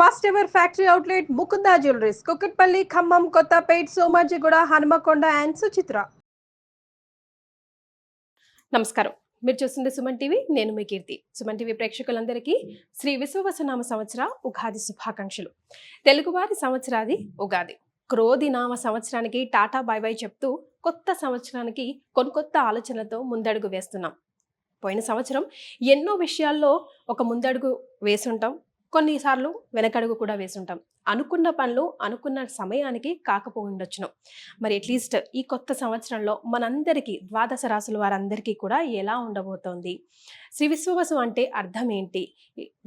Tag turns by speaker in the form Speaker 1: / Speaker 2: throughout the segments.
Speaker 1: First ever factory outlet Mukunda jewelleries, Kukatpally, Khammam, Kothapet, Somajiguda, Hanamkonda and Suchitra. నమస్కారం, మీరు చూస్తుంది సుమన్ టీవీ. నేను మీ కీర్తి. సుమన్ టీవీ ప్రేక్షకులందరికీ శ్రీ విశ్వవసునామ సంవత్సర ఉగాది శుభాకాంక్షలు. తెలుగువారి సంవత్సరాది ఉగాది. క్రోధి నామ సంవత్సరానికి టాటా బై బై చెప్తూ కొత్త సంవత్సరానికి కొత్త ఆలోచనలతో ముందడుగు వేస్తున్నాం. పోయిన సంవత్సరం ఎన్నో విషయాల్లో ఒక ముందడుగు వేసుంటాం, కొన్నిసార్లు వెనకడుగు కూడా వేసుంటాం. అనుకున్న పనులు అనుకున్న సమయానికి కాకపోయిండొచ్చును. మరి అట్లీస్ట్ ఈ కొత్త సంవత్సరంలో మనందరికీ ద్వాదశ రాశుల వారందరికీ కూడా ఎలా ఉండబోతోంది, శ్రీ విశ్వవసు అంటే అర్థం ఏంటి,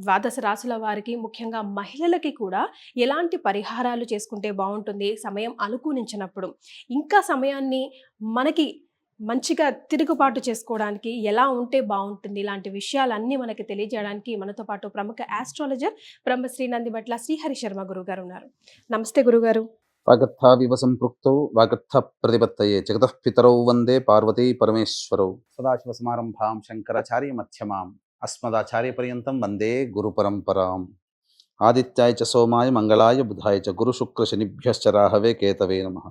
Speaker 1: ద్వాదశ రాశుల వారికి ముఖ్యంగా మహిళలకి కూడా ఎలాంటి పరిహారాలు చేసుకుంటే బాగుంటుంది, సమయం అనుకూలించినప్పుడు ఇంకా సమయాన్ని మనకి మంచిగా తిరుగుబాటు చేసుకోవడానికి ఎలా ఉంటే బాగుంటుంది, ఇలాంటి విషయాలన్నీ మనకి తెలియజేయడానికి మనతో పాటు ప్రముఖ ఆస్ట్రాలజర్ బ్రహ్మశ్రీ నందిబట్ల శ్రీహరి శర్మ గురుగారు ఉన్నారు. నమస్తే గురుగారు.
Speaker 2: వాగర్థావివ సంపృక్తౌ వాగర్థ ప్రతిపత్తయే జగతః పితరౌ వందే పార్వతీ పరమేశ్వరౌ. సదాశివ సమారంభాం శంకరాచార్య మధ్యమాం అస్మదాచార్య పర్యంతం వందే గురు పరంపరాం. ఆదిత్యాయ చ సోమాయ మంగళాయ బుధాయ చ గురు శుక్ర శనిభ్యశ్చ రాహవే కేతవే నమః.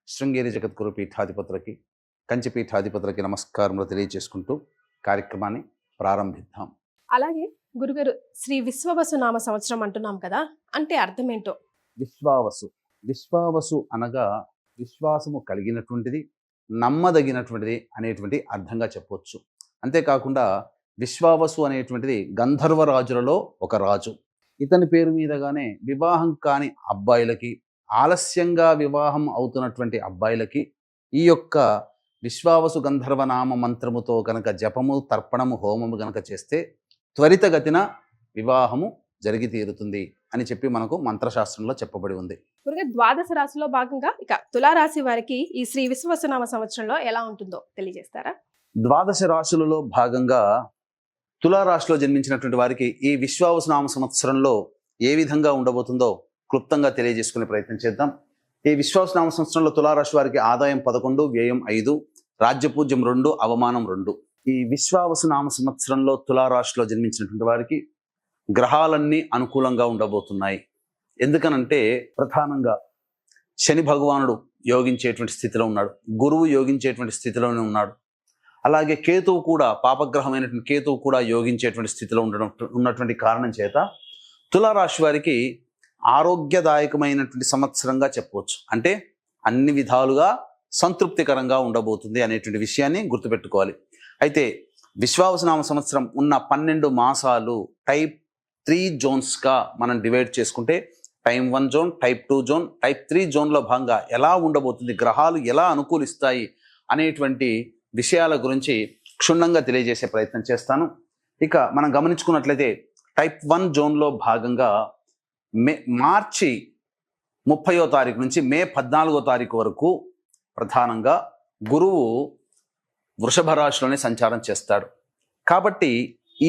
Speaker 2: శృంగేరి జగద్గురు పీఠాధిపతులకి, కంచిపీఠాధిపతులకి నమస్కారములు తెలియజేసుకుంటూ కార్యక్రమాన్ని ప్రారంభిద్దాం.
Speaker 1: అలాగే గురుగారు, శ్రీ విశ్వవసు నామ సంవత్సరం అంటున్నాం కదా, అంటే అర్థం ఏంటో?
Speaker 2: విశ్వావసు, విశ్వావసు అనగా విశ్వాసము కలిగినటువంటిది, నమ్మదగినటువంటిది అనేటువంటి అర్థంగా చెప్పవచ్చు. అంతేకాకుండా విశ్వావసు అనేటువంటిది గంధర్వరాజులలో ఒక రాజు. ఇతని పేరు మీదగానే వివాహం కాని అబ్బాయిలకి, ఆలస్యంగా వివాహం అవుతున్నటువంటి అబ్బాయిలకి ఈ యొక్క విశ్వావసు గంధర్వనామ మంత్రముతో కనుక జపము, తర్పణము, హోమము కనుక చేస్తే త్వరితగతిన వివాహము జరిగి తీరుతుంది అని చెప్పి మనకు మంత్రశాస్త్రంలో చెప్పబడి ఉంది.
Speaker 1: ద్వాదశ రాశిలో భాగంగా ఇక తులారాశి వారికి ఈ శ్రీ విశ్వవసునామ సంవత్సరంలో ఎలా ఉంటుందో తెలియజేస్తారా?
Speaker 2: ద్వాదశ రాశులలో భాగంగా తులారాశిలో జన్మించినటువంటి వారికి ఈ విశ్వావసునామ సంవత్సరంలో ఏ విధంగా ఉండబోతుందో క్లుప్తంగా తెలియజేసుకునే ప్రయత్నం చేద్దాం. ఈ విశ్వావసునామ సంవత్సరంలో తులారాశి వారికి ఆదాయం 11, వ్యయం 5, రాజ్యపూజ్యం 2, అవమానం 2. ఈ విశ్వావసునామ సంవత్సరంలో తులారాశిలో జన్మించినటువంటి వారికి గ్రహాలన్నీ అనుకూలంగా ఉండబోతున్నాయి. ఎందుకనంటే ప్రధానంగా శని భగవానుడు యోగించేటువంటి స్థితిలో ఉన్నాడు, గురువు యోగించేటువంటి స్థితిలోనే ఉన్నాడు. అలాగే కేతువు కూడా, పాపగ్రహమైనటువంటి కేతువు కూడా యోగించేటువంటి స్థితిలో ఉన్నటువంటి కారణం చేత తులారాశి వారికి ఆరోగ్యదాయకమైనటువంటి సంవత్సరంగా చెప్పవచ్చు. అంటే అన్ని విధాలుగా సంతృప్తికరంగా ఉండబోతుంది అనేటువంటి విషయాన్ని గుర్తుపెట్టుకోవాలి. అయితే విశ్వావసునామ సంవత్సరం ఉన్న 12 మాసాలు టైప్ 3 జోన్స్గా మనం డివైడ్ చేసుకుంటే type 1 zone, type 2 zone, type 3 జోన్లో భాగంగా ఎలా ఉండబోతుంది, గ్రహాలు ఎలా అనుకూలిస్తాయి అనేటువంటి విషయాల గురించి క్షుణ్ణంగా తెలియజేసే ప్రయత్నం చేస్తాను. ఇక మనం గమనించుకున్నట్లయితే టైప్ 1 జోన్లో భాగంగా మార్చి 30వ తారీఖు నుంచి మే 14వ తారీఖు వరకు ప్రధానంగా గురువు వృషభ రాశిలోనే సంచారం చేస్తాడు. కాబట్టి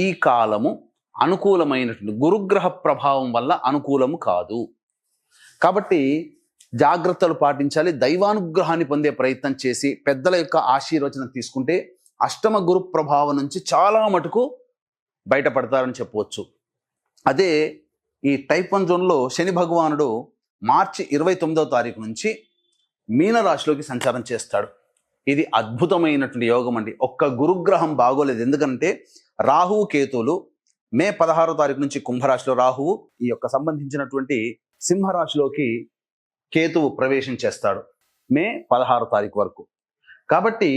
Speaker 2: ఈ కాలము అనుకూలమైనటువంటి గురుగ్రహ ప్రభావం వల్ల అనుకూలము కాదు. కాబట్టి జాగ్రత్తలు పాటించాలి. దైవానుగ్రహాన్ని పొందే ప్రయత్నం చేసి పెద్దల యొక్క ఆశీర్వచనం తీసుకుంటే అష్టమ గురు ప్రభావం నుంచి చాలా మటుకు బయటపడతారని చెప్పవచ్చు. అదే ఈ టైప్ 1 జోన్లో శని భగవానుడు మార్చి 29వ తారీఖు నుంచి మీనరాశిలోకి సంచారం చేస్తాడు. ఇది అద్భుతమైనటువంటి యోగం అండి. ఒక్క గురుగ్రహం బాగోలేదు. ఎందుకంటే రాహువు, కేతువులు మే 16వ తారీఖు నుంచి కుంభరాశిలో రాహువు, ఈ యొక్క సంబంధించినటువంటి సింహరాశిలోకి కేతువు ప్రవేశం చేస్తాడు మే 16వ తారీఖు వరకు. కాబట్టి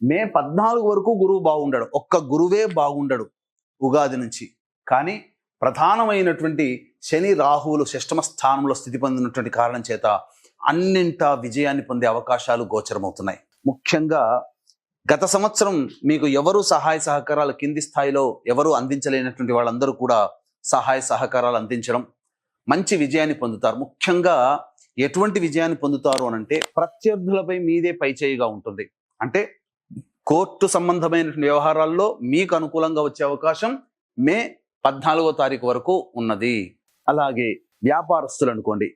Speaker 2: మే 14 వరకు గురువు బాగుండడు, ఒక్క గురువే బాగుండడు ఉగాది నుంచి. కానీ ప్రధానమైనటువంటి శని, రాహువులు షష్టమ స్థానంలో స్థితి పొందినటువంటి కారణం చేత అన్నింటా విజయాన్ని పొందే అవకాశాలు గోచరమవుతున్నాయి. ముఖ్యంగా గత సంవత్సరం మీకు ఎవరు సహాయ సహకారాలు కింది స్థాయిలో ఎవరు అందించలేనటువంటి వాళ్ళందరూ కూడా సహాయ సహకారాలు అందించడం, మంచి విజయాన్ని పొందుతారు. ముఖ్యంగా ఎటువంటి విజయాన్ని పొందుతారు అనంటే ప్రత్యర్థులపై మీదే పైచేయిగా ఉంటుంది. అంటే కోర్టు సంబంధమైనటువంటి వ్యవహారాల్లో మీకు అనుకూలంగా వచ్చే అవకాశం మే 14వ తారీఖు వరకు ఉన్నది. అలాగే వ్యాపారస్తులు అనుకోండి,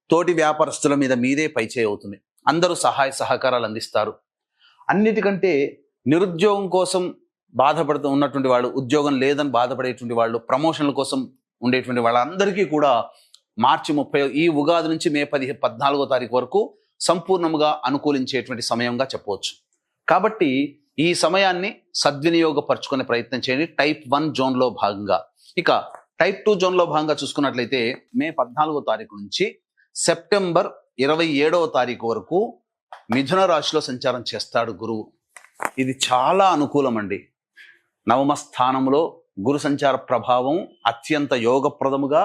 Speaker 2: తోటి వ్యాపారస్తుల మీద మీదే పైచేయి అవుతుంది. అందరూ సహాయ సహకారాలు అందిస్తారు. అన్నిటికంటే నిరుద్యోగం కోసం బాధపడుతూ ఉన్నటువంటి వాళ్ళు, ఉద్యోగం లేదని బాధపడేటువంటి వాళ్ళు, ప్రమోషన్ల కోసం ఉండేటువంటి వాళ్ళందరికీ కూడా మార్చి 30 ఈ ఉగాది నుంచి మే 14వ తారీఖు వరకు సంపూర్ణంగా అనుకూలించేటువంటి సమయంగా చెప్పవచ్చు. కాబట్టి ఈ సమయాన్ని సద్వినియోగపరచుకునే ప్రయత్నం చేయండి టైప్ 1 జోన్లో భాగంగా. ఇక టైప్ 2 జోన్లో భాగంగా చూసుకున్నట్లయితే మే 14వ తారీఖు నుంచి సెప్టెంబర్ 27వ తారీఖు వరకు మిథున రాశిలో సంచారం చేస్తాడు గురువు. ఇది చాలా అనుకూలం అండి. నవమ స్థానంలో గురు సంచార ప్రభావం అత్యంత యోగప్రదముగా,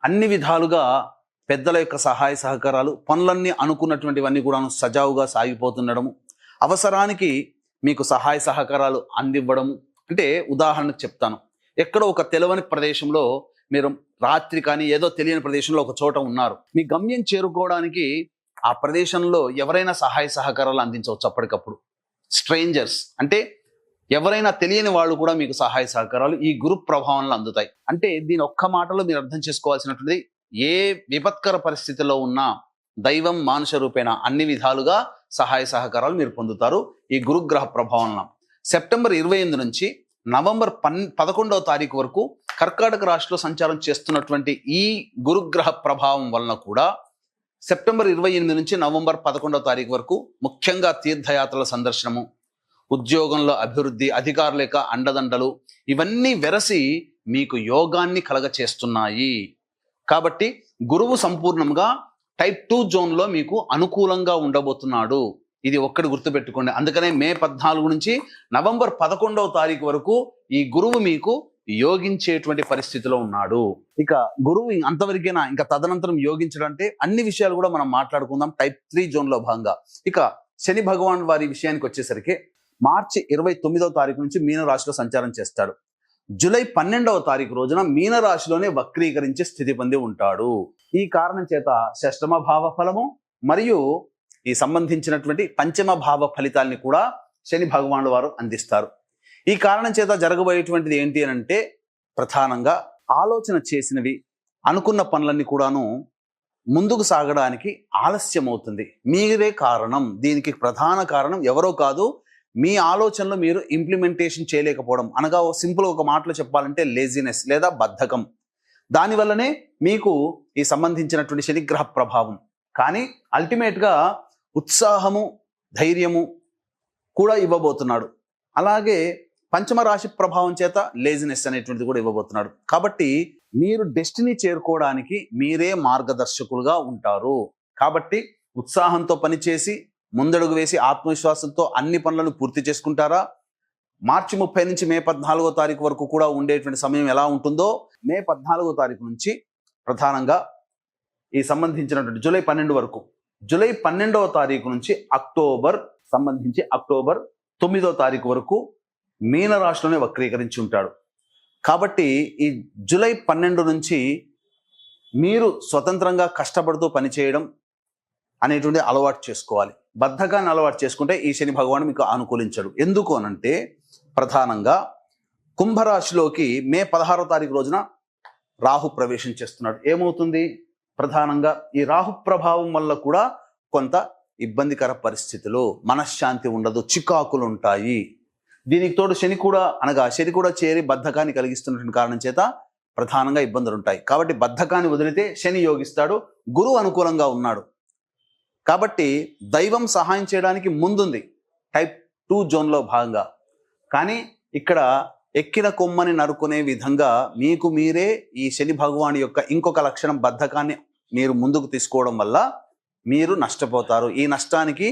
Speaker 2: అన్ని విధాలుగా పెద్దల యొక్క సహాయ సహకారాలు, పనులన్నీ అనుకున్నటువంటివన్నీ కూడా సజావుగా సాగిపోతుండడము, అవసరానికి మీకు సహాయ సహకారాలు అందివ్వడము. అంటే ఉదాహరణకు చెప్తాను, ఎక్కడో ఒక తెలియని ప్రదేశంలో మీరు రాత్రి కానీ ఏదో తెలియని ప్రదేశంలో ఒక చోట ఉన్నారు. మీ గమ్యం చేరుకోవడానికి ఆ ప్రదేశంలో ఎవరైనా సహాయ సహకారాలు అందించవచ్చు. అప్పటికప్పుడు స్ట్రేంజర్స్ అంటే ఎవరైనా తెలియని వాళ్ళు కూడా మీకు సహాయ సహకారాలు ఈ గురు ప్రభావంలో అందుతాయి. అంటే దీని ఒక్క మాటలో మీరు అర్థం చేసుకోవాల్సినటువంటిది, ఏ విపత్కర పరిస్థితిలో ఉన్నా దైవం మానుష రూపేణ అన్ని విధాలుగా సహాయ సహకారాలు మీరు పొందుతారు ఈ గురుగ్రహ ప్రభావంలో. సెప్టెంబర్ 28 నుంచి నవంబర్ 11వ తారీఖు వరకు కర్కాటక రాశిలో సంచారం చేస్తున్నటువంటి ఈ గురుగ్రహ ప్రభావం వలన కూడా సెప్టెంబర్ 28 నుంచి నవంబర్ 11వ తారీఖు వరకు ముఖ్యంగా తీర్థయాత్రల సందర్శనము, ఉద్యోగంలో అభివృద్ధి, అధికారుల యొక్క అండదండలు ఇవన్నీ వెరసి మీకు యోగాన్ని కలగచేస్తున్నాయి. కాబట్టి గురువు సంపూర్ణంగా టైప్ 2 జోన్లో మీకు అనుకూలంగా ఉండబోతున్నాడు. ఇది ఒక్కటి గుర్తుపెట్టుకోండి. అందుకనే మే 14 నుంచి నవంబర్ 11వ తారీఖు వరకు ఈ గురువు మీకు యోగించేటువంటి పరిస్థితిలో ఉన్నాడు. ఇక గురువు అంతవరకేనా, ఇంకా తదనంతరం యోగించడం అంటే అన్ని విషయాలు కూడా మనం మాట్లాడుకుందాం టైప్ 3 జోన్లో భాగంగా. ఇక శని భగవాన్ వారి విషయానికి వచ్చేసరికి మార్చి 29వ తారీఖు నుంచి మీన రాశిలో సంచారం చేస్తాడు. జూలై 12వ తారీఖు రోజున మీన రాశిలోనే వక్రీకరించే స్థితి పొంది ఉంటాడు. ఈ కారణం చేత షష్టమ భావ ఫలము మరియు ఈ సంబంధించినటువంటి పంచమ భావ ఫలితాల్ని కూడా శని భగవానుడు వారు అందిస్తారు. ఈ కారణం చేత జరగబోయేటువంటిది ఏంటి అని అంటే, ప్రధానంగా ఆలోచన చేసినవి, అనుకున్న పనులన్నీ కూడాను ముందుకు సాగడానికి ఆలస్యం అవుతుంది. మీరే కారణం. దీనికి ప్రధాన కారణం ఎవరో కాదు, మీ ఆలోచనలు మీరు ఇంప్లిమెంటేషన్ చేయలేకపోవడం. అనగా సింపుల్ ఒక మాటలో చెప్పాలంటే లేజినెస్ లేదా బద్ధకం. దానివల్లనే మీకు ఈ సంబంధించినటువంటి శనిగ్రహ ప్రభావం. కానీ అల్టిమేట్గా ఉత్సాహము, ధైర్యము కూడా ఇవ్వబోతున్నాడు. అలాగే పంచమ రాశి ప్రభావం చేత లేజినెస్ అనేటువంటిది కూడా ఇవ్వబోతున్నాడు. కాబట్టి మీరు డెస్టినీ చేరుకోవడానికి మీరే మార్గదర్శకులుగా ఉంటారు. కాబట్టి ఉత్సాహంతో పనిచేసి ముందడుగు వేసి ఆత్మవిశ్వాసంతో అన్ని పనులను పూర్తి చేసుకుంటారా? మార్చి 30 నుంచి మే 14వ తారీఖు వరకు కూడా ఉండేటువంటి సమయం ఎలా ఉంటుందో, మే 14వ తారీఖు నుంచి ప్రధానంగా ఈ సంబంధించినటువంటి జూలై 12 వరకు, జూలై 12వ తారీఖు నుంచి అక్టోబర్ 9వ తారీఖు వరకు మీన రాశిలోనే వక్రీకరించి ఉంటాడు. కాబట్టి ఈ జూలై 12 నుంచి మీరు స్వతంత్రంగా కష్టపడుతూ పనిచేయడం అనేటువంటి అలవాటు చేసుకోవాలి. బద్ధకాన్ని అలవాటు చేసుకుంటే ఈ శని భగవాను మీకు అనుకూలించడు. ఎందుకు అనంటే, ప్రధానంగా కుంభరాశిలోకి మే 16వ తారీఖు రోజున రాహు ప్రవేశం చేస్తున్నాడు. ఏమవుతుంది? ప్రధానంగా ఈ రాహు ప్రభావం వల్ల కూడా కొంత ఇబ్బందికర పరిస్థితులు, మనశ్శాంతి ఉండదు, చికాకులు ఉంటాయి. దీనికి తోడు శని కూడా చేరి బద్ధకాన్ని కలిగిస్తున్నటువంటి కారణం చేత ప్రధానంగా ఇబ్బందులు ఉంటాయి. కాబట్టి బద్ధకాన్ని వదిలితే శని యోగిస్తాడు, గురువు అనుకూలంగా ఉన్నాడు. కాబట్టి దైవం సహాయం చేయడానికి ముందుంది టైప్ 2 జోన్లో భాగంగా. కానీ ఇక్కడ ఎక్కిన కొమ్మని నరుకునే విధంగా మీకు మీరే ఈ శని భగవాన్ యొక్క ఇంకొక లక్షణం, బద్ధకాన్ని మీరు ముందుకు తీసుకోవడం వల్ల మీరు నష్టపోతారు. ఈ నష్టానికి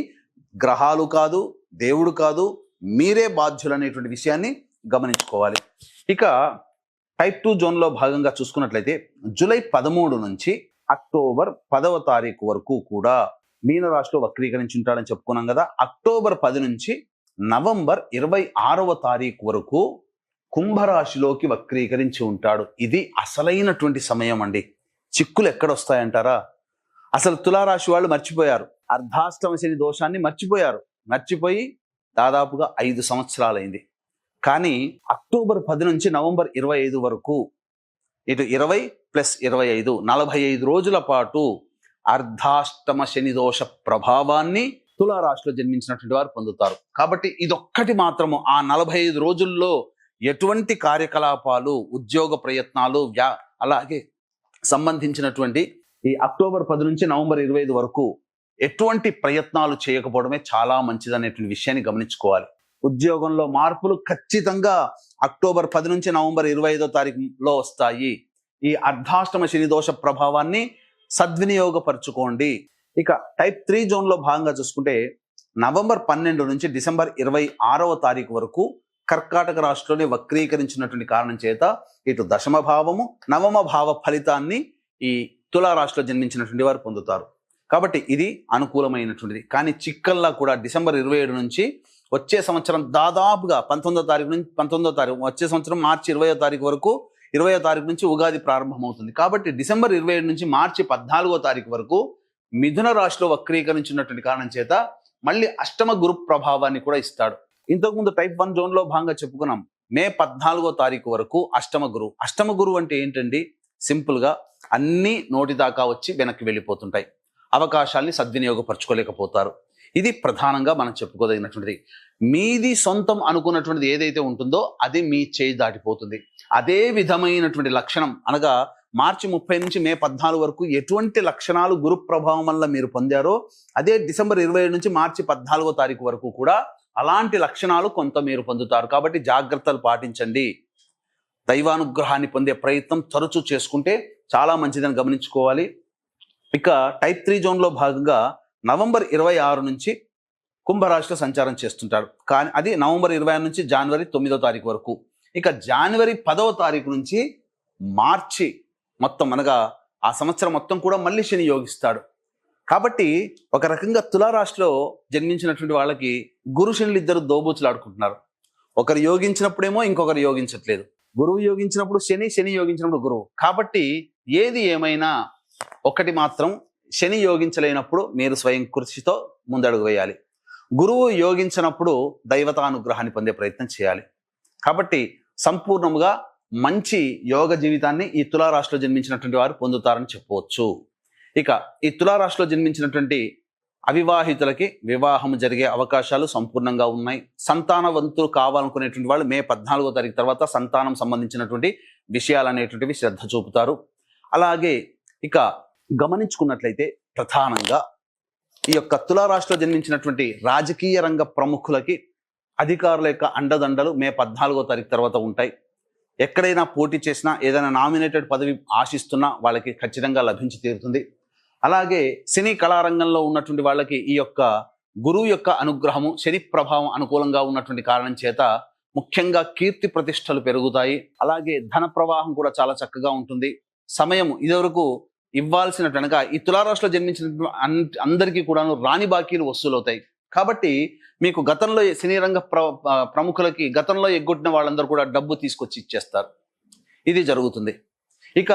Speaker 2: గ్రహాలు కాదు, దేవుడు కాదు, మీరే బాధ్యులు అనేటువంటి విషయాన్ని గమనించుకోవాలి. ఇక టైప్ 2 జోన్లో భాగంగా చూసుకున్నట్లయితే జూలై 13 నుంచి అక్టోబర్ 10వ తారీఖు వరకు కూడా మీన రాశిలో వక్రీకరించి ఉంటాడని చెప్పుకున్నాం కదా. అక్టోబర్ 10 నుంచి నవంబర్ 26వ తారీఖు వరకు కుంభరాశిలోకి వక్రీకరించి ఉంటాడు. ఇది అసలైనటువంటి సమయం అండి. చిక్కులు ఎక్కడొస్తాయంటారా? అసలు తులారాశి వాళ్ళు మర్చిపోయారు, అర్ధాష్టమ శని దోషాన్ని మర్చిపోయి దాదాపుగా 5 సంవత్సరాలైంది. కానీ అక్టోబర్ 10 నుంచి నవంబర్ 25 వరకు, ఇటు 20 + 25 45 రోజుల పాటు అర్ధాష్టమ శని దోష ప్రభావాన్ని తులారాశిలో జన్మించినటువంటి వారు పొందుతారు. కాబట్టి ఇదొక్కటి మాత్రము ఆ 45 రోజుల్లో ఎటువంటి కార్యకలాపాలు, ఉద్యోగ ప్రయత్నాలు, అలాగే సంబంధించినటువంటి ఈ అక్టోబర్ 10 నుంచి నవంబర్ 25 వరకు ఎటువంటి ప్రయత్నాలు చేయకపోవడమే చాలా మంచిది అనేటువంటి విషయాన్ని గమనించుకోవాలి. ఉద్యోగంలో మార్పులు ఖచ్చితంగా అక్టోబర్ 10 నుంచి నవంబర్ 25వ తారీఖులో వస్తాయి. ఈ అర్ధాష్టమ శని దోష ప్రభావాన్ని సద్వినియోగపరచుకోండి. ఇక టైప్ 3 జోన్లో భాగంగా చూసుకుంటే నవంబర్ 12 నుంచి డిసెంబర్ 26వ తారీఖు వరకు కర్కాటక రాశిలోనే వక్రీకరించినటువంటి కారణం చేత ఇటు దశమ భావము, నవమ భావ ఫలితాన్ని ఈ తులారాశిలో జన్మించినటువంటి వారు పొందుతారు. కాబట్టి ఇది అనుకూలమైనటువంటిది. కానీ చిక్కల్లా కూడా డిసెంబర్ 27 నుంచి వచ్చే సంవత్సరం దాదాపుగా 19వ తారీఖు వచ్చే సంవత్సరం మార్చి 20వ తారీఖు వరకు, 20వ తారీఖు నుంచి ఉగాది ప్రారంభమవుతుంది. కాబట్టి డిసెంబర్ 27 నుంచి మార్చి 14వ తారీఖు వరకు మిథున రాశిలో వక్రీకరించినటువంటి కారణం చేత మళ్ళీ అష్టమ గురు ప్రభావాన్ని కూడా ఇస్తాడు. ఇంతకుముందు టైప్ 1 జోన్లో భాగంగా చెప్పుకున్నాం. మే 14వ తారీఖు వరకు అష్టమ గురువు అంటే ఏంటండి? సింపుల్గా అన్నీ నోటి దాకా వచ్చి వెనక్కి వెళ్ళిపోతుంటాయి. అవకాశాల్ని సద్వినియోగపరచుకోలేకపోతారు. ఇది ప్రధానంగా మనం చెప్పుకోదగినటువంటిది. మీది సొంతం అనుకున్నటువంటిది ఏదైతే ఉంటుందో అది మీ చేయి దాటిపోతుంది. అదే విధమైనటువంటి లక్షణం అనగా మార్చి 30 నుంచి మే 14 వరకు ఎటువంటి లక్షణాలు గురు ప్రభావం వల్ల మీరు పొందారో అదే డిసెంబర్ 27 నుంచి మార్చి 14వ తారీఖు వరకు కూడా అలాంటి లక్షణాలు కొంత మీరు పొందుతారు. కాబట్టి జాగ్రత్తలు పాటించండి. దైవానుగ్రహాన్ని పొందే ప్రయత్నం తరచూ చేసుకుంటే చాలా మంచిదని గమనించుకోవాలి. ఇక టైప్ 3 జోన్లో భాగంగా నవంబర్ 26 నుంచి కుంభరాశిలో సంచారం చేస్తుంటాడు. కానీ అది నవంబర్ 26 నుంచి జనవరి 9వ తారీఖు వరకు. ఇక జనవరి 10వ తారీఖు నుంచి మార్చి మొత్తం అనగా ఆ సంవత్సరం మొత్తం కూడా మళ్ళీ శని యోగిస్తాడు. కాబట్టి ఒక రకంగా తులారాశిలో జన్మించినటువంటి వాళ్ళకి గురు శనులు ఇద్దరు దోబూచులాడుకుంటున్నారు. ఒకరు యోగించినప్పుడేమో ఇంకొకరు యోగించట్లేదు. గురువు యోగించినప్పుడు శని, శని యోగించినప్పుడు గురువు. కాబట్టి ఏది ఏమైనా ఒకటి మాత్రం, శని యోగించలేనప్పుడు మీరు స్వయం కృషితో ముందడుగు వేయాలి. గురువు యోగించినప్పుడు దైవతానుగ్రహాన్ని పొందే ప్రయత్నం చేయాలి. కాబట్టి సంపూర్ణంగా మంచి యోగ జీవితాన్ని ఈ తులారాశిలో జన్మించినటువంటి వారు పొందుతారని చెప్పవచ్చు. ఇక ఈ తులారాశిలో జన్మించినటువంటి అవివాహితులకి వివాహం జరిగే అవకాశాలు సంపూర్ణంగా ఉన్నాయి. సంతానవంతులు కావాలనుకునేటువంటి వాళ్ళు మే 14వ తారీఖు తర్వాత సంతానం సంబంధించినటువంటి విషయాలు అనేటువంటివి శ్రద్ధ చూపుతారు. అలాగే ఇక గమనించుకున్నట్లయితే ప్రధానంగా ఈ యొక్క తులారాశిలో జన్మించినటువంటి రాజకీయ రంగ ప్రముఖులకి అధికారుల యొక్క అండదండలు మే 14వ తారీఖు తర్వాత ఉంటాయి. ఎక్కడైనా పోటీ చేసినా, ఏదైనా నామినేటెడ్ పదవి ఆశిస్తున్నా వాళ్ళకి ఖచ్చితంగా లభించి తీరుతుంది. అలాగే సినీ కళారంగంలో ఉన్నటువంటి వాళ్ళకి ఈ యొక్క గురువు యొక్క అనుగ్రహము, శని ప్రభావం అనుకూలంగా ఉన్నటువంటి కారణం చేత ముఖ్యంగా కీర్తి ప్రతిష్టలు పెరుగుతాయి. అలాగే ధన ప్రవాహం కూడా చాలా చక్కగా ఉంటుంది. సమయం ఇదివరకు ఇవ్వాల్సినట్టుగా ఈ తులారాశిలో జన్మించిన అందరికీ కూడాను రాని బాకీలు వసూలవుతాయి. కాబట్టి మీకు గతంలో సినీ రంగ ప్రముఖులకి గతంలో ఎగ్గొట్టిన వాళ్ళందరూ కూడా డబ్బు తీసుకొచ్చి ఇచ్చేస్తారు. ఇది జరుగుతుంది. ఇక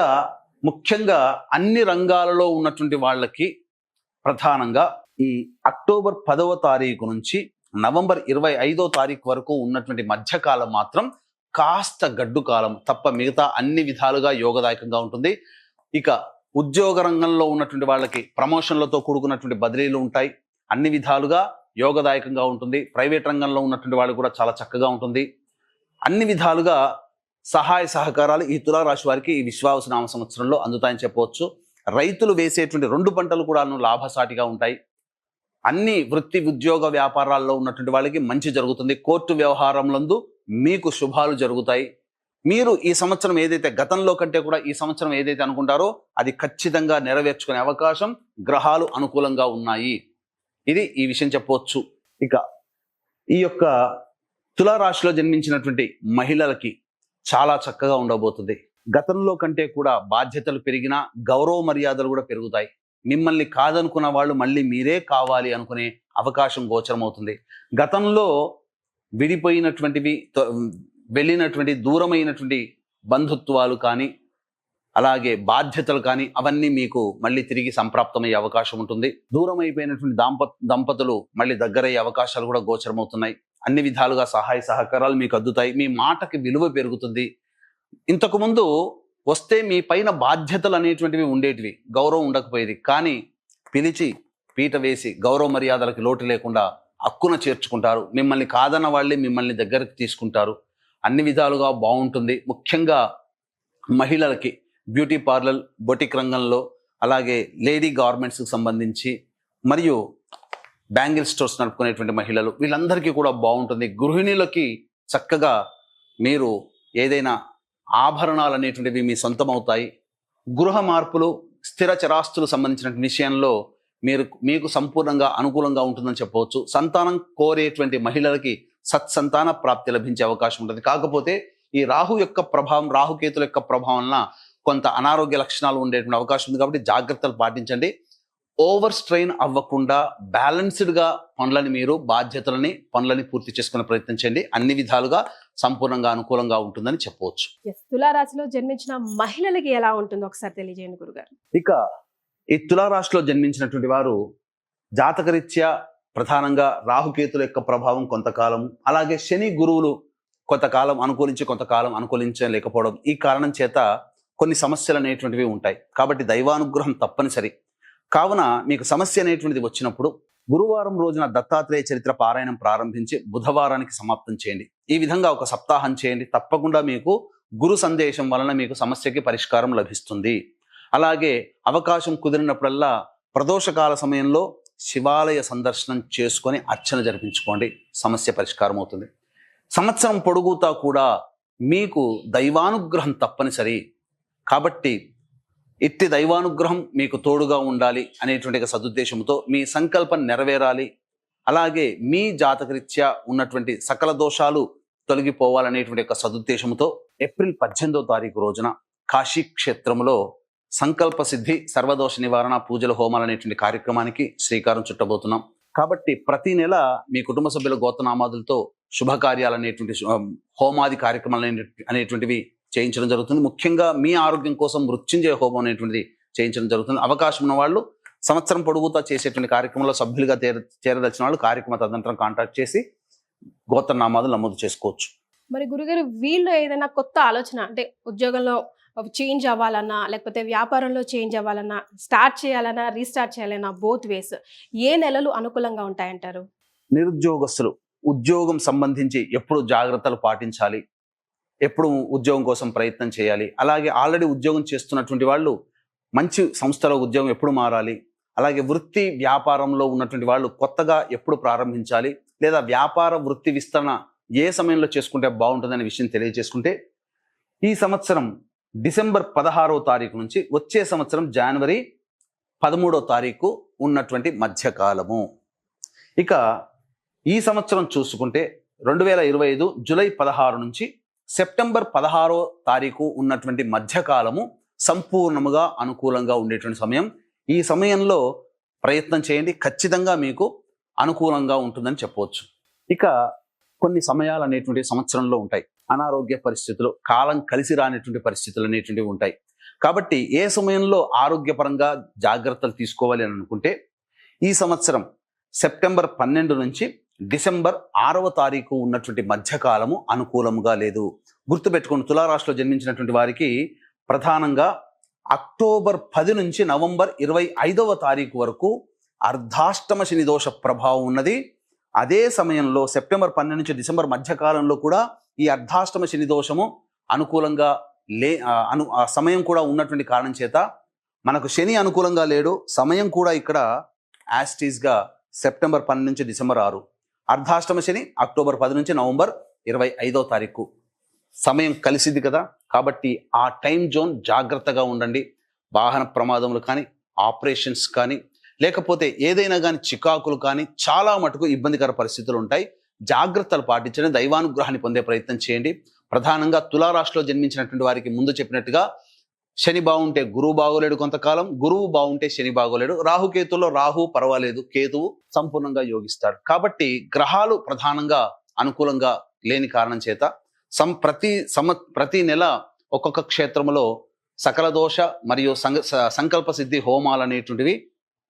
Speaker 2: ముఖ్యంగా అన్ని రంగాలలో ఉన్నటువంటి వాళ్ళకి ప్రధానంగా ఈ అక్టోబర్ 10వ తారీఖు నుంచి నవంబర్ 25వ తారీఖు వరకు ఉన్నటువంటి మధ్యకాలం మాత్రం కాస్త గడ్డు కాలం తప్ప మిగతా అన్ని విధాలుగా యోగదాయకంగా ఉంటుంది. ఇక ఉద్యోగ రంగంలో ఉన్నటువంటి వాళ్ళకి ప్రమోషన్లతో కూడుకున్నటువంటి బదిలీలు ఉంటాయి. అన్ని విధాలుగా యోగదాయకంగా ఉంటుంది. ప్రైవేట్ రంగంలో ఉన్నటువంటి వాళ్ళు కూడా చాలా చక్కగా ఉంటుంది. అన్ని విధాలుగా సహాయ సహకారాలు ఈ తులారాశి వారికి ఈ విశ్వావసునామ సంవత్సరంలో అందుతాయని చెప్పవచ్చు. రైతులు వేసేటువంటి 2 పంటలు కూడా లాభసాటిగా ఉంటాయి. అన్ని వృత్తి ఉద్యోగ వ్యాపారాల్లో ఉన్నటువంటి వాళ్ళకి మంచి జరుగుతుంది. కోర్టు వ్యవహారంలందు మీకు శుభాలు జరుగుతాయి. మీరు ఈ సంవత్సరం ఏదైతే గతంలో కంటే కూడా ఈ సంవత్సరం ఏదైతే అనుకుంటారో అది ఖచ్చితంగా నెరవేర్చుకునే అవకాశం గ్రహాలు అనుకూలంగా ఉన్నాయి. ఇది ఈ విషయం చెప్పవచ్చు. ఇక ఈ యొక్క తులారాశిలో జన్మించినటువంటి మహిళలకి చాలా చక్కగా ఉండబోతుంది. గతంలో కంటే కూడా బాధ్యతలు పెరిగినా గౌరవ మర్యాదలు కూడా పెరుగుతాయి. మిమ్మల్ని కాదనుకున్న వాళ్ళు మళ్ళీ మీరే కావాలి అనుకునే అవకాశం గోచరమవుతుంది. గతంలో విడిపోయినటువంటివి, వెళ్ళినటువంటి దూరమైనటువంటి బంధుత్వాలు కానీ అలాగే బాధ్యతలు కానీ అవన్నీ మీకు మళ్ళీ తిరిగి సంప్రాప్తమయ్యే అవకాశం ఉంటుంది. దూరం అయిపోయినటువంటి దంపతులు మళ్ళీ దగ్గరయ్యే అవకాశాలు కూడా గోచరమవుతున్నాయి. అన్ని విధాలుగా సహాయ సహకారాలు మీకు అందుతాయి. మీ మాటకి విలువ పెరుగుతుంది. ఇంతకుముందు వస్తే మీ పైన బాధ్యతలు అనేటువంటివి ఉండేటివి, గౌరవం ఉండకపోయేది. కానీ పిలిచి పీట వేసి గౌరవ మర్యాదలకి లోటు లేకుండా హక్కున చేర్చుకుంటారు. మిమ్మల్ని కాదన్న వాళ్ళే మిమ్మల్ని దగ్గరకు తీసుకుంటారు. అన్ని విధాలుగా బాగుంటుంది. ముఖ్యంగా మహిళలకి బ్యూటీ పార్లర్, బొటిక్ రంగంలో, అలాగే లేడీ గార్మెంట్స్కి సంబంధించి మరియు బ్యాంగిల్ స్టోర్స్ నడుపుకునేటువంటి మహిళలు, వీళ్ళందరికీ కూడా బాగుంటుంది. గృహిణులకి చక్కగా మీరు ఏదైనా ఆభరణాలు అనేటువంటివి మీ సొంతం అవుతాయి. గృహ మార్పులు, స్థిర చరాస్తులు సంబంధించిన విషయంలో మీకు సంపూర్ణంగా అనుకూలంగా ఉంటుందని చెప్పవచ్చు. సంతానం కోరేటువంటి మహిళలకి సత్సంతాన ప్రాప్తి లభించే అవకాశం ఉంటుంది. కాకపోతే ఈ రాహుకేతుల యొక్క ప్రభావం వలన కొంత అనారోగ్య లక్షణాలు ఉండేటువంటి అవకాశం ఉంది. కాబట్టి జాగ్రత్తలు పాటించండి. ఓవర్ స్ట్రెయిన్ అవ్వకుండా బ్యాలెన్స్డ్గా పనులని పూర్తి చేసుకునే ప్రయత్నం చేయండి. అన్ని విధాలుగా సంపూర్ణంగా అనుకూలంగా ఉంటుందని చెప్పవచ్చు.
Speaker 1: తులారాశిలో జన్మించిన మహిళలకి ఎలా ఉంటుందో ఒకసారి తెలియజేయండి గురుగారు.
Speaker 2: ఇక ఈ తులారాశిలో జన్మించినటువంటి వారు జాతకరీత్యా ప్రధానంగా రాహుకేతుల యొక్క ప్రభావం కొంతకాలం, అలాగే శని గురువులు కొంతకాలం అనుకూలించి కొంతకాలం అనుకూలించలేకపోవడం, ఈ కారణం చేత కొన్ని సమస్యలు అనేటువంటివి ఉంటాయి. కాబట్టి దైవానుగ్రహం తప్పనిసరి. కావున మీకు సమస్య అనేటువంటిది వచ్చినప్పుడు గురువారం రోజున దత్తాత్రేయ చరిత్ర పారాయణం ప్రారంభించి బుధవారానికి సమాప్తం చేయండి. ఈ విధంగా ఒక సప్తాహం చేయండి. తప్పకుండా మీకు గురు సందేశం వలన మీకు సమస్యకి పరిష్కారం లభిస్తుంది. అలాగే అవకాశం కుదిరినప్పుడల్లా ప్రదోషకాల సమయంలో శివాలయ సందర్శనం చేసుకొని అర్చన జరిపించుకోండి. సమస్య పరిష్కారం అవుతుంది. సంవత్సరం పొడుగుతా కూడా మీకు దైవానుగ్రహం తప్పనిసరి. కాబట్టి ఇట్టి దైవానుగ్రహం మీకు తోడుగా ఉండాలి అనేటువంటి సదుద్దేశంతో మీ సంకల్పం నెరవేరాలి. అలాగే మీ జాతకరీత్యా ఉన్నటువంటి సకల దోషాలు తొలగిపోవాలనేటువంటి సదుద్దేశంతో ఏప్రిల్ 18వ తారీఖు రోజున కాశీ క్షేత్రంలో సంకల్ప సిద్ధి సర్వదోష నివారణ పూజల హోమాలు అనేటువంటి కార్యక్రమానికి శ్రీకారం చుట్టబోతున్నాం. కాబట్టి ప్రతి నెల మీ కుటుంబ సభ్యుల గోత్రనామాదులతో శుభకార్యాలు అనేటువంటి హోమాది కార్యక్రమాలు అనేటువంటివి చేయించడం జరుగుతుంది. ముఖ్యంగా మీ ఆరోగ్యం కోసం మృత్యుంజయ హోమం అనేటువంటిది చేయించడం జరుగుతుంది. అవకాశం ఉన్న వాళ్ళు సంవత్సరం పొడుగుతా చేసేటువంటి కార్యక్రమంలో సభ్యులుగా చేరదలిచిన వాళ్ళు కార్యక్రమ తదనంతరం కాంటాక్ట్ చేసి గోత్రనామాదులు నమోదు చేసుకోవచ్చు.
Speaker 1: మరి గురుగారు, వీళ్ళు ఏదైనా కొత్త ఆలోచన అంటే ఉద్యోగంలో చేంజ్ అవ్వాలన్నా, లేకపోతే వ్యాపారంలో చేంజ్ అవ్వాలన్నా, స్టార్ట్ చేయాలన్నా, రీస్టార్ట్ చేయాలన్నా, బోత్ వేస్ ఏ నెలలు అనుకూలంగా ఉంటాయంటారు?
Speaker 2: నిరుద్యోగస్తులు ఉద్యోగం సంబంధించి ఎప్పుడు జాగ్రత్తలు పాటించాలి, ఎప్పుడు ఉద్యోగం కోసం ప్రయత్నం చేయాలి. అలాగే ఆల్రెడీ ఉద్యోగం చేస్తున్నటువంటి వాళ్ళు మంచి సంస్థలో ఉద్యోగం ఎప్పుడు మారాలి, అలాగే వృత్తి వ్యాపారంలో ఉన్నటువంటి వాళ్ళు కొత్తగా ఎప్పుడు ప్రారంభించాలి, లేదా వ్యాపార వృత్తి విస్తరణ ఏ సమయంలో చేసుకుంటే బాగుంటుందనే విషయం తెలియజేసుకుంటే, ఈ సంవత్సరం డిసెంబర్ 16వ తారీఖు నుంచి వచ్చే సంవత్సరం జనవరి 13వ తారీఖు ఉన్నటువంటి మధ్యకాలము. ఇక ఈ సంవత్సరం చూసుకుంటే 2025 జూలై 16 నుంచి సెప్టెంబర్ 16వ తారీఖు ఉన్నటువంటి మధ్యకాలము సంపూర్ణముగా అనుకూలంగా ఉండేటువంటి సమయం. ఈ సమయంలో ప్రయత్నం చేయండి, ఖచ్చితంగా మీకు అనుకూలంగా ఉంటుందని చెప్పవచ్చు. ఇక కొన్ని సమయాలు అనేటువంటి సంవత్సరంలో ఉంటాయి. అనారోగ్య పరిస్థితులు, కాలం కలిసి రానటువంటి పరిస్థితులు అనేటువంటివి ఉంటాయి. కాబట్టి ఏ సమయంలో ఆరోగ్యపరంగా జాగ్రత్తలు తీసుకోవాలి అని అనుకుంటే, ఈ సంవత్సరం సెప్టెంబర్ 12 నుంచి డిసెంబర్ 6వ తారీఖు ఉన్నటువంటి మధ్యకాలము అనుకూలముగా లేదు. గుర్తుపెట్టుకుని తులారాశిలో జన్మించినటువంటి వారికి ప్రధానంగా అక్టోబర్ 10 నుంచి నవంబర్ 25వ తారీఖు వరకు అర్ధాష్టమ శని దోష ప్రభావం ఉన్నది. అదే సమయంలో సెప్టెంబర్ 12 నుంచి డిసెంబర్ మధ్యకాలంలో కూడా ఈ అర్ధాష్టమ శని దోషము అనుకూలంగా ఆ సమయం కూడా ఉన్నటువంటి కారణం చేత మనకు శని అనుకూలంగా లేడు. సమయం కూడా ఇక్కడ యాస్టీస్గా సెప్టెంబర్ 12 నుంచి డిసెంబర్ 6, అర్ధాష్టమ శని అక్టోబర్ 10 నుంచి నవంబర్ 25వ తారీఖు సమయం కలిసిది కదా. కాబట్టి ఆ టైం జోన్ జాగ్రత్తగా ఉండండి. వాహన ప్రమాదములు కానీ, ఆపరేషన్స్ కానీ, లేకపోతే ఏదైనా కానీ చికాకులు కానీ చాలా మటుకు ఇబ్బందికర పరిస్థితులు ఉంటాయి. జాగ్రత్తలు పాటించండి, దైవానుగ్రహాన్ని పొందే ప్రయత్నం చేయండి. ప్రధానంగా తులారాశిలో జన్మించినటువంటి వారికి ముందు చెప్పినట్టుగా శని బాగుంటే గురువు బాగోలేడు కొంతకాలం, గురువు బాగుంటే శని బాగోలేడు. రాహుకేతుల్లో రాహు పర్వాలేదు, కేతువు సంపూర్ణంగా యోగిస్తాడు. కాబట్టి గ్రహాలు ప్రధానంగా అనుకూలంగా లేని కారణం చేత ప్రతి నెల ఒక్కొక్క క్షేత్రంలో సకల దోష మరియు సంకల్ప సిద్ధి హోమాలు అనేటువంటివి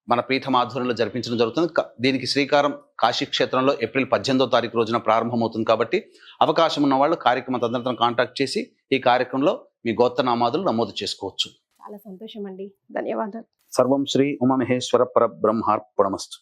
Speaker 2: మన పీఠం ఆధ్వర్యంలో జరిపించడం జరుగుతుంది. దీనికి శ్రీకారం కాశీ క్షేత్రంలో ఏప్రిల్ 18వ తారీఖు రోజున ప్రారంభమవుతుంది. కాబట్టి అవకాశం ఉన్న వాళ్ళు కార్యక్రమ తదనంతరం కాంటాక్ట్ చేసి ఈ కార్యక్రమంలో మీ గోత్రనామాదులు నమోదు చేసుకోవచ్చు.
Speaker 1: చాలా సంతోషం అండి, ధన్యవాదాలు.
Speaker 2: సర్వం శ్రీ ఉమామహేశ్వర పరబ్రహ్మార్పణమస్తు.